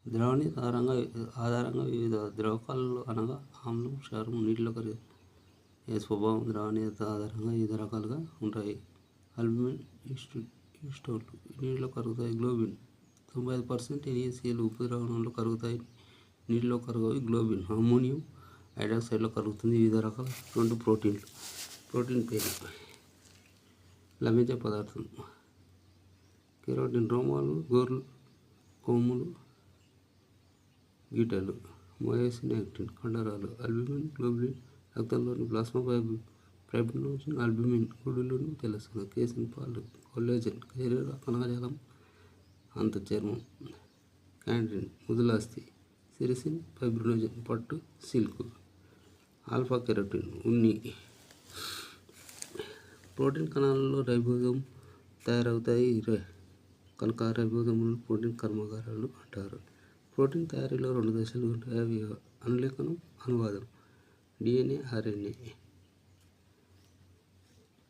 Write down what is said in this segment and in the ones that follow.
ద్రవణి ఆధారంగా వివిధ ద్రవకాలలో అనగా ఆమ్లం, క్షారం, నీటిలో కరిగే స్వభావం ద్రవణీయత ఆధారంగా వివిధ రకాలుగా ఉంటాయి. ఆల్బుమిన్, ఈస్టోన్లు నీటిలో కరుగుతాయి. గ్లోబిన్ 95% NaCl ఉప్పు ద్రావణంలో కరుగుతాయి. నీటిలో కరగవి. గ్లోబిన్ అమ్మోనియం హైడ్రాక్సైడ్లో కరుగుతుంది. వివిధ రకాల 2 ప్రోటీన్లు. ప్రోటీన్ పేరు లభించే పదార్థం కెరోటిన్ రోమాలు, గోర్లు, కొమ్ములు, గీటలు. మయోసిన్, యాక్టిన్ కండరాలు. ఆల్బుమిన్, గ్లోబిన్ రక్తంలోని ప్లాస్మా ఫైబ్రినోజన్, ఆల్బుమిన్ గుడ్డులోని తెల్లసొన, కేసిన్ పాలు, కొల్లాజెన్ శరీర కణజాలం, అంత చర్మం. క్యాంటిన్ మృదులాస్థి, సిరిసిన్, ఫైబ్రినోజన్ పట్టు, సిల్క్. ఆల్ఫా కెరోటిన్ ఉన్ని. ప్రోటీన్ కణాలలో రైబోజోమ్ తయారవుతాయి కనుక రైబోజోములను ప్రోటీన్ కర్మాగారాలు అంటారు. ప్రోటీన్ తయారీలో 2 దశలు ఉంటాయి. అవి అనులేఖనం, అనువాదం. DNA, RNA.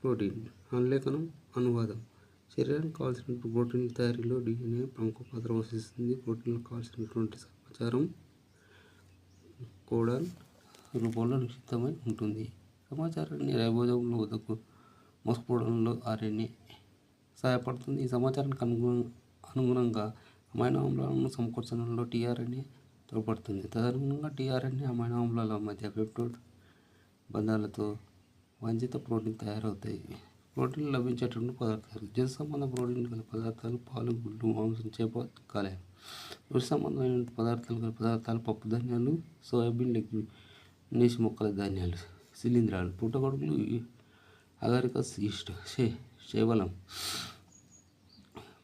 ప్రోటీన్ అనులేఖనం, అనువాదం. శరీరానికి కావాల్సినటువంటి ప్రోటీన్ల తయారీలో DNA ప్రముఖ పాత్ర వహిస్తుంది. ప్రోటీన్లకు కావాల్సినటువంటి సమాచారం కోడాన్ రూపంలో నిక్షిప్తమై ఉంటుంది. సమాచారాన్ని రైబోజోముల వద్దకు మోసుకుపోవడంలో RNA సహాయపడుతుంది. ఈ సమాచారానికి అనుగుణంగా అమైనో ఆమ్లాలను సమకూర్చడంలో tRNA తోడ్పడుతుంది. తదనుగుణంగా tRNA అమైనో ఆమ్లాల మధ్య పెప్టోడ్ బంధాలతో వంచిత ప్రోటీన్ తయారవుతాయి. ప్రోటీన్లు లభించేటువంటి పదార్థాలు. జంతు సంబంధ ప్రోటీన్లు గల పదార్థాలు పాలు, గుడ్లు, మాంసం, చేప, కాలేయం. వృష సంబంధమైన పదార్థాలు గల పదార్థాలు పప్పు ధాన్యాలు, సోయాబీన్, నీసి మొక్కల ధాన్యాలు. శిలీంధ్రాలు. పుట్టగొడుగులు, అగారికస్, ఈస్ట్, శైవలం.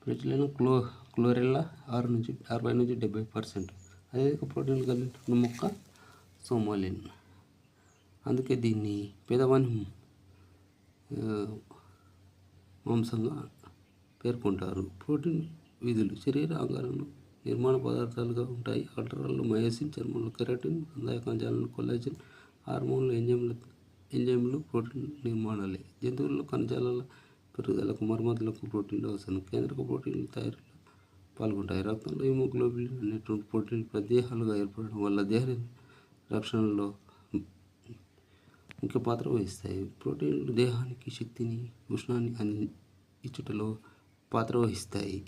ప్రోటీన్లను క్లోరెల్లా 60-70%. అత్యధిక ప్రోటీన్లు కలిగిన మొక్క సోమాలిన్. అందుకే దీన్ని పేదవాని మాంసంగా పేర్కొంటారు. ప్రోటీన్ విధులు. శరీర అంగాలను నిర్మాణ పదార్థాలుగా ఉంటాయి. కండరాల్లో మయోసిన్, చర్మంలో కెరాటిన్, కందాయ కణజాలంలో కొల్లాజెన్, హార్మోన్లు, ఎంజైమ్లు ప్రోటీన్ నిర్మాణాలే. జంతువుల్లో కణజాలాల పెరుగుదలకు, మరమ్మతులకు ప్రోటీన్లు అవసరం. కేంద్రక ప్రోటీన్ల తయారీలో పాల్గొంటాయి. రక్తంలో హిమోగ్లోబిన్ అనేటువంటి ప్రోటీన్లు ప్రదేహాలుగా ఏర్పడడం వల్ల దేహ రక్షణలో ముఖ్య పాత్ర వహిస్తాయి. ప్రోటీన్లు దేహానికి శక్తిని, ఉష్ణాన్ని ఇచ్చుటలో పాత్ర వహిస్తాయి.